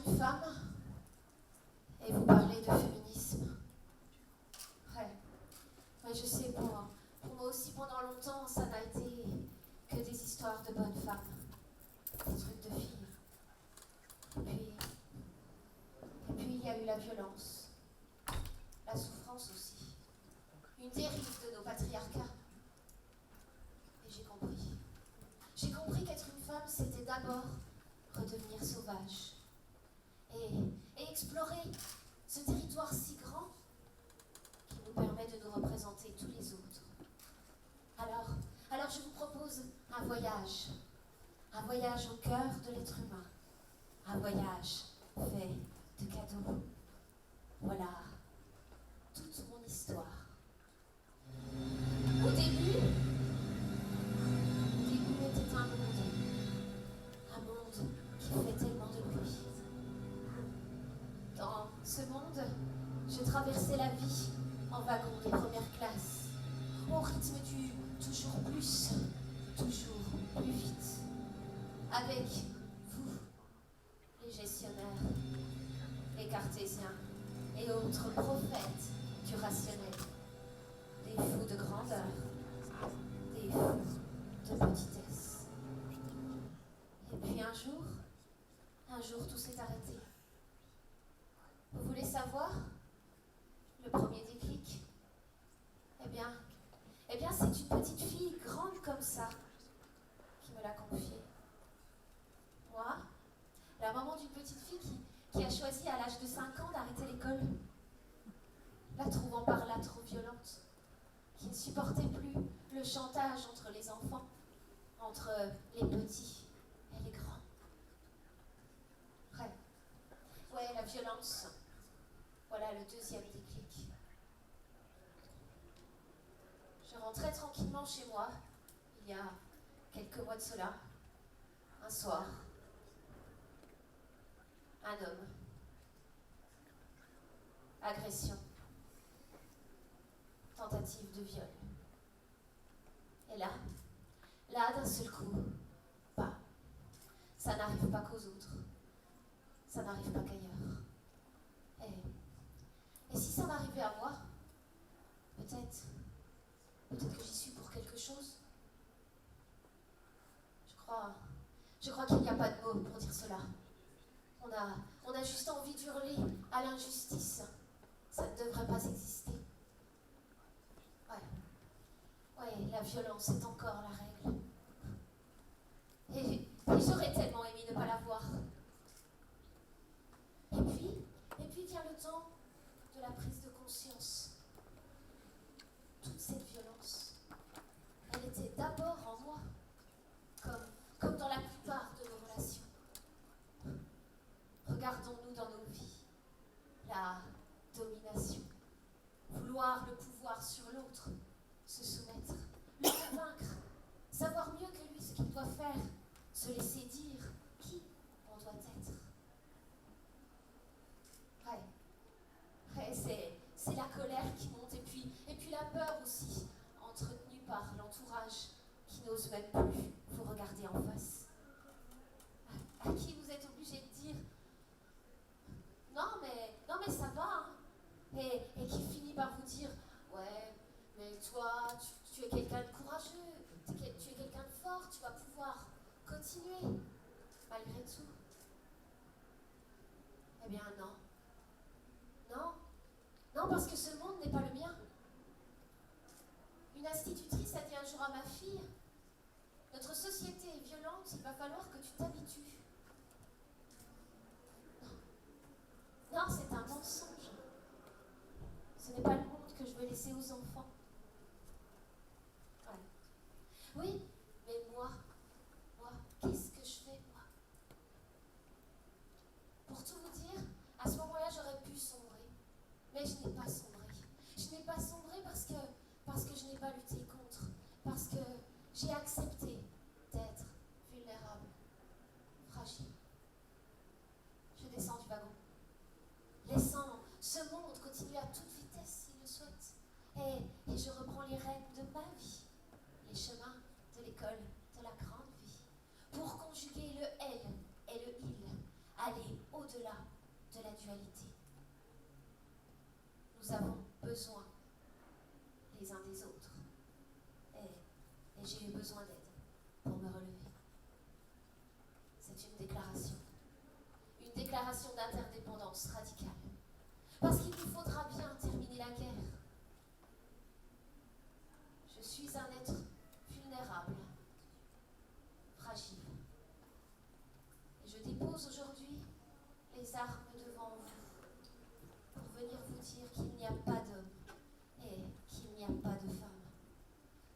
une femme et vous parlez de féminisme. Ouais, je sais, pour moi aussi, pendant longtemps, ça n'a été que des histoires de bonnes femmes, des trucs de filles. Et puis il y a eu la violence, la souffrance aussi, une dérive de nos patriarcats. Et j'ai compris. J'ai compris qu'être une femme, c'était d'abord redevenir sauvage et explorer ce territoire si grand qui nous permet de nous représenter tous les autres. Alors je vous propose un voyage au cœur de l'être humain, un voyage fait de cadeaux. Voilà toute mon histoire. Au début était un monde qui fait tellement de bruit. Dans ce monde, je traversais la vie en wagon de première classe, au rythme du toujours plus, toujours plus vite, avec vous, les gestionnaires, les cartésiens et autres prophètes du rationnel, des fous de grandeur, des fous de petitesse. Et puis un jour tout s'est arrêté. Vous voulez savoir le premier déclic? Eh bien, c'est une petite fille grande comme ça qui me l'a confié. Moi, la maman d'une petite fille qui a choisi à l'âge de 5 ans d'arrêter l'école, la trouvant par là trop violente, qui ne supportait plus le chantage entre les enfants, entre les petits et les grands. Ouais, la violence. Voilà le deuxième déclic. Je rentrais tranquillement chez moi, il y a quelques mois de cela, un soir. Un homme. Agression. Tentative de viol. Et là, d'un seul coup, ça n'arrive pas qu'aux autres. Ça n'arrive pas qu'ailleurs. Et si ça m'arrivait à moi, peut-être que j'y suis pour quelque chose. Je crois qu'il n'y a pas de mots pour dire cela. On a juste envie d'hurler à l'injustice. Ça ne devrait pas exister. Ouais, la violence est encore la règle. Et j'aurais tellement aimé ne pas la voir. Et puis vient le temps de la prise de conscience. Toute cette violence, elle était d'abord en moi, comme dans la plupart de nos relations. Regardons-nous dans nos vies. La domination, vouloir le pouvoir sur l'autre, se soumettre, le convaincre, savoir mieux que lui ce qu'il doit faire, se laisser dire qui on doit être. C'est la colère qui monte, et puis la peur aussi, entretenue par l'entourage qui n'ose même plus vous regarder en face. À qui vous êtes obligé de dire non mais ça va, hein. Et qui finit par vous dire ouais, mais toi, tu es quelqu'un de courageux, tu es quelqu'un de fort, tu vas pouvoir continuer malgré tout. Eh bien non, parce que ce monde n'est pas le mien. Une institutrice a dit un jour à ma fille, notre société est violente, il va falloir que tu t'habitues. Non, c'est un mensonge. Ce n'est pas le monde que je veux laisser aux enfants. Oui, mais moi, qu'est-ce que je fais, moi? Pour tout vous dire, à ce moment-là, j'aurais pu sombrer. Mais je n'ai pas sombré. Je n'ai pas sombré parce que je n'ai pas lutté contre. Parce que j'ai accepté d'être vulnérable, fragile. Je descends du wagon, laissant ce monde continuer à toute vitesse s'il le souhaite. Et je reprends les rênes de ma vie, les chemins de l'école, de la grande vie, pour conjuguer le elle et le il, aller au-delà c'est une déclaration d'interdépendance radicale. Parce qu'il nous faudra bien terminer la guerre. Je suis un être vulnérable, fragile. Et je dépose aujourd'hui les armes devant vous pour venir vous dire qu'il n'y a pas d'homme et qu'il n'y a pas de femme.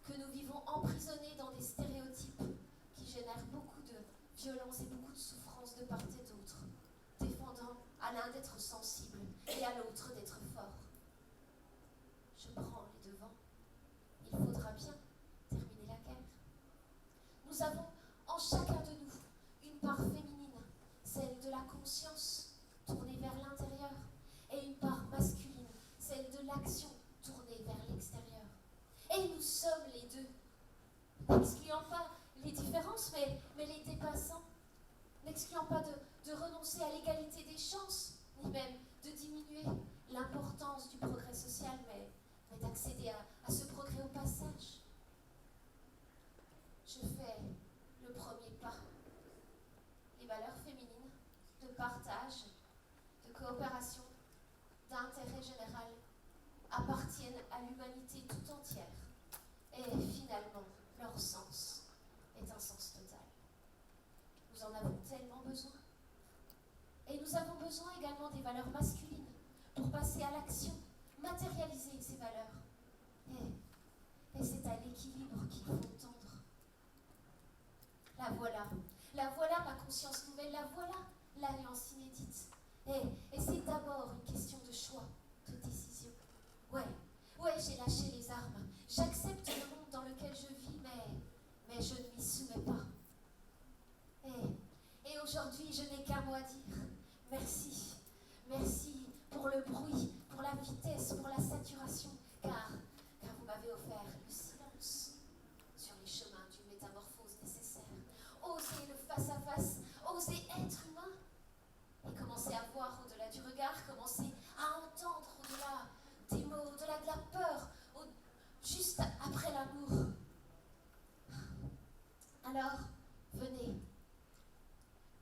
Que nous vivons emprisonnés dans des stéréotypes qui génèrent beaucoup de violence et beaucoup de souffrance de part et d'autre, défendant à l'un d'être sensible et à l'autre d'être fort. Je prends les devants. Il faudra bien terminer la guerre. Nous avons en chacun de nous une part féminine, celle de la conscience tournée vers l'intérieur, et une part masculine, celle de l'action tournée vers l'extérieur. Et nous sommes les deux, n'excluant pas les différences, mais les dépassant, n'excluant pas de renoncer à l'égalité des chances, ni même de diminuer l'importance du progrès social, mais d'accéder à ce progrès au passage. Je fais le premier pas. Les valeurs féminines de partage, de coopération, d'intérêt général appartiennent à l'humanité tout entière. Et finalement, leur sens est un sens total. Nous en avons tellement besoin. Et nous avons besoin également des valeurs masculines pour passer à l'action, matérialiser ces valeurs. Et c'est à l'équilibre qu'il faut tendre. La voilà ma conscience nouvelle, la voilà l'alliance inédite. Et c'est d'abord une question de choix, de décision. Ouais, j'ai lâché les armes. J'accepte le monde dans lequel je vis, mais je ne m'y soumets pas. Et aujourd'hui, je n'ai qu'un mot à dire. Merci. Merci pour le bruit, pour la vitesse, pour la saturation, car vous m'avez offert le silence sur les chemins d'une métamorphose nécessaire. Oser le face-à-face, oser être humain, et commencer à voir au-delà du regard, commencer à entendre au-delà des mots, au-delà de la peur, juste après l'amour. Alors, venez,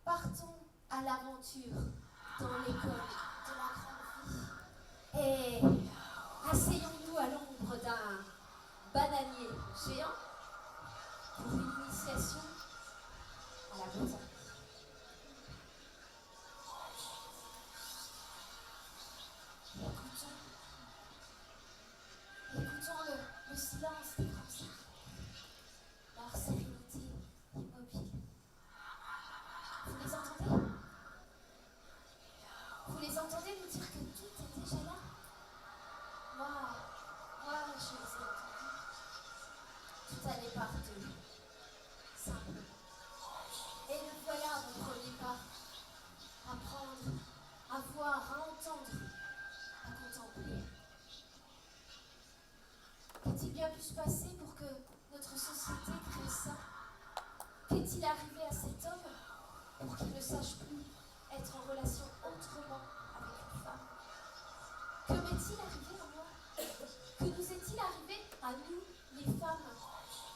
partons à l'aventure dans l'école de la grande vie. Et asseyons-nous à l'ombre d'un bananier géant pour une initiation à la botanique. Écoutons le silence des grands arbres, leur sérénité immobile. Vous les entendez? Vous les entendez nous dire que tout est déjà là? Moi, je les ai entendus. Tout allait par deux, simplement. Et me voilà mon premier pas. Apprendre, à voir, à entendre, à contempler. Qu'est-il bien pu se passer pour que notre société crée ça? Qu'est-il arrivé à cet homme pour qu'il ne sache plus être en relation autrement avec une femme? Que m'est-il arrivé en moi? Que nous est-il arrivé à nous, les femmes,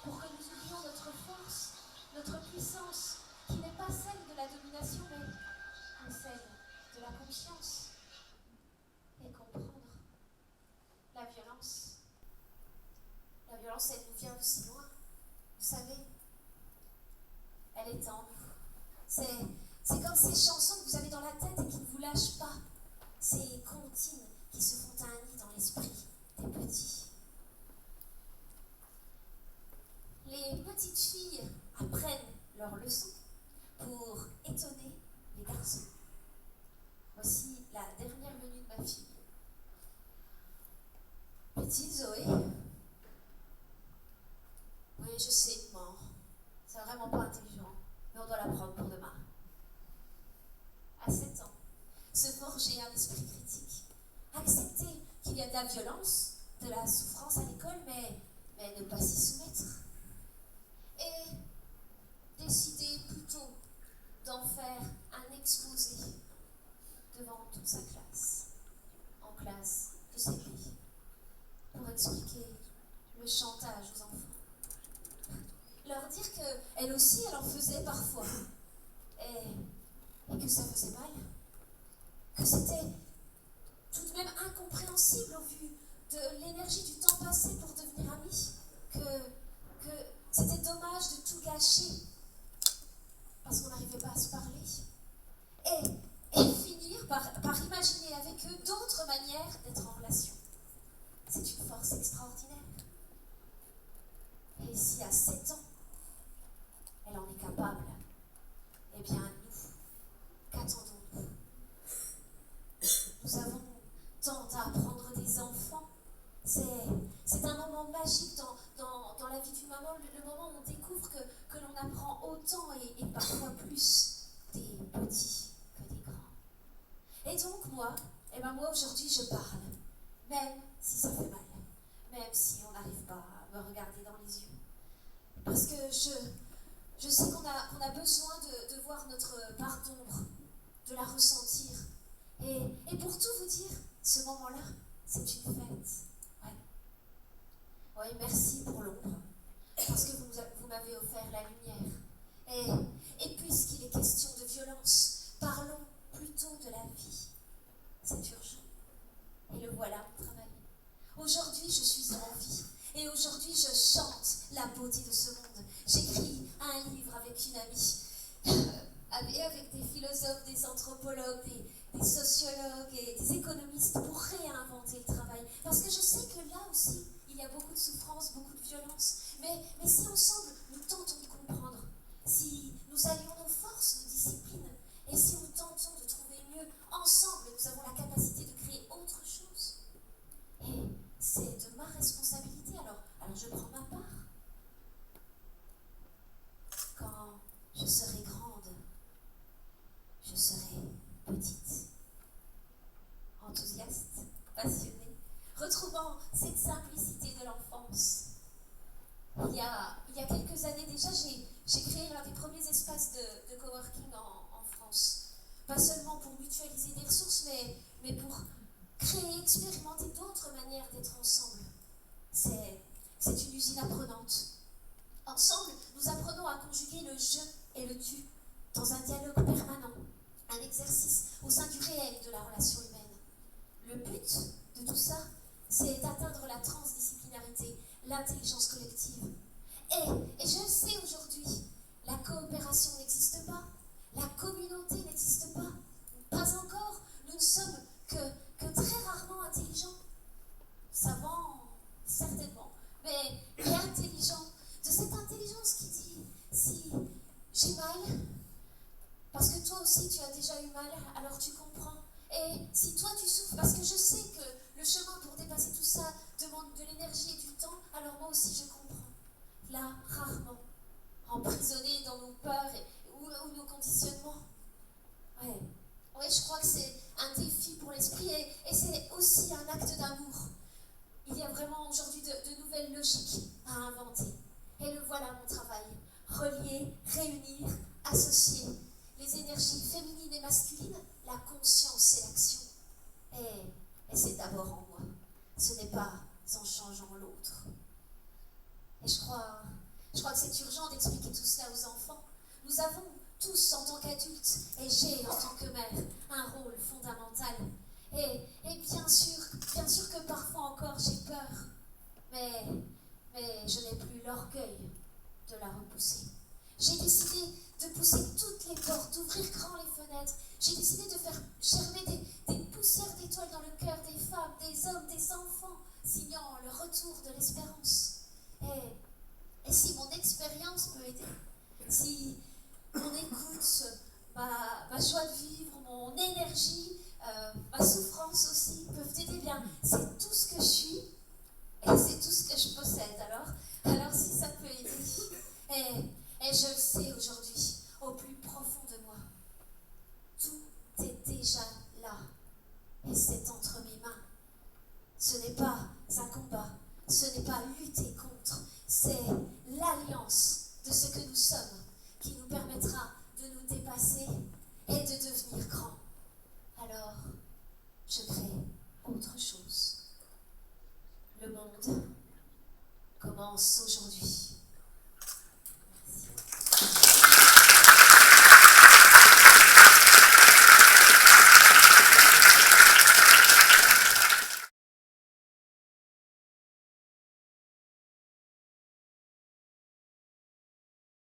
pour que nous oublions notre force, notre puissance, qui n'est pas celle de la domination, mais celle de la conscience? Et comprendre la violence. La violence, elle nous vient de si loin. Vous savez, elle est en nous. C'est comme ces chansons que vous avez dans la tête et qui ne vous lâchent pas. Ces comptines qui se font un nid dans l'esprit des petits. Les petites filles apprennent leurs leçons pour étonner les garçons. Voici la dernière venue de ma fille. Petite Zoé. Oui, je sais, maman. C'est vraiment pas intelligent, mais on doit l'apprendre pour demain. À 7 ans, se forger un esprit critique. Accepter qu'il y a de la violence, de la souffrance à l'école, mais ne pas s'y soumettre. Et décider plutôt d'en faire un exposé devant toute sa classe, en classe de CP, pour expliquer le chantage aux enfants. Leur dire qu'elle aussi, elle en faisait parfois. Et manière d'être en relation. C'est une force extraordinaire. Et si à 7 ans, elle en est capable, eh bien nous, qu'attendons-nous? Nous avons tant à apprendre des enfants. C'est un moment magique dans la vie d'une maman, le moment où on découvre que l'on apprend autant et parfois plus des petits que des grands. Et donc moi aujourd'hui je parle, même si ça fait mal, même si on n'arrive pas à me regarder dans les yeux. Parce que je sais qu'on a besoin de voir notre part d'ombre, de la ressentir. Et pour tout vous dire, ce moment-là, c'est une fête. Ouais, merci pour l'ombre, parce que vous m'avez offert la lumière. Et puisqu'il est question de violence, parlons plutôt de la vie. C'est urgent. Et le voilà, mon travail. Aujourd'hui, je suis en vie. Et aujourd'hui, je chante la beauté de ce monde. J'écris un livre avec une amie, avec des philosophes, des anthropologues, des sociologues et des économistes pour réinventer le travail. Parce que je sais que là aussi, il y a beaucoup de souffrance, beaucoup de violence. Mais si ensemble, nous tentons de comprendre, si nous allions nos forces, nos disciplines, et si nous tentons de trouver mieux, ensemble, nous avons la capacité de créer autre chose. Et c'est de ma responsabilité, alors je prends ma part. Quand je serai grande, je serai petite, enthousiaste, passionnée, retrouvant cette simplicité de l'enfance. Il y a quelques années déjà, j'ai créé l'un des premiers espaces de coworking en France. Pas seulement pour mutualiser des ressources, mais pour créer, expérimenter d'autres manières d'être ensemble. C'est une usine apprenante. Ensemble, nous apprenons à conjuguer le je et le tu dans un dialogue permanent, un exercice au sein du réel de la relation humaine. Le but de tout ça, c'est d'atteindre la transdisciplinarité, l'intelligence collective. Et je le sais aujourd'hui, la coopération n'existe pas, la communauté n'existe pas. Pas encore, nous ne sommes que très rarement intelligents. Savants, certainement, mais intelligents. De cette intelligence qui dit, si j'ai mal, parce que toi aussi tu as déjà eu mal, alors tu comprends. Et si toi tu souffres, parce que je sais que le chemin pour dépasser tout ça demande de l'énergie et du temps, alors moi aussi je comprends. Là, rarement, emprisonnés dans nos peurs ou nos conditionnements. Ouais, je crois que c'est un défi pour l'esprit et c'est aussi un acte d'amour. Il y a vraiment aujourd'hui de nouvelles logiques à inventer. Et le voilà mon travail. Relier, réunir, associer les énergies féminines et masculines, la conscience et l'action. Et c'est d'abord en moi. Ce n'est pas en changeant l'autre. Et je crois que c'est urgent d'expliquer tout cela aux enfants. Nous avons tous, en tant qu'adultes, et j'ai, en tant que mère, un rôle fondamental. Et bien sûr que parfois encore j'ai peur, mais je n'ai plus l'orgueil de la repousser. J'ai décidé de pousser toutes les portes, d'ouvrir grand les fenêtres. J'ai décidé de faire germer des poussières d'étoiles dans le cœur des femmes, des hommes, des enfants, signant le retour de l'espérance. Et si mon expérience peut aider, si mon écoute, ma joie de vivre, mon énergie, ma souffrance aussi peuvent t'aider, bien, c'est tout ce que je suis et c'est tout ce que je possède. Alors si ça peut aider, et je le sais aujourd'hui, au plus profond de moi, tout est déjà là et c'est entre mes mains. Ce n'est pas un combat, ce n'est pas lutter contre, c'est l'alliance de ce que nous sommes qui nous permettra de nous dépasser et de devenir grands. Alors, je crée autre chose. Le monde commence aujourd'hui.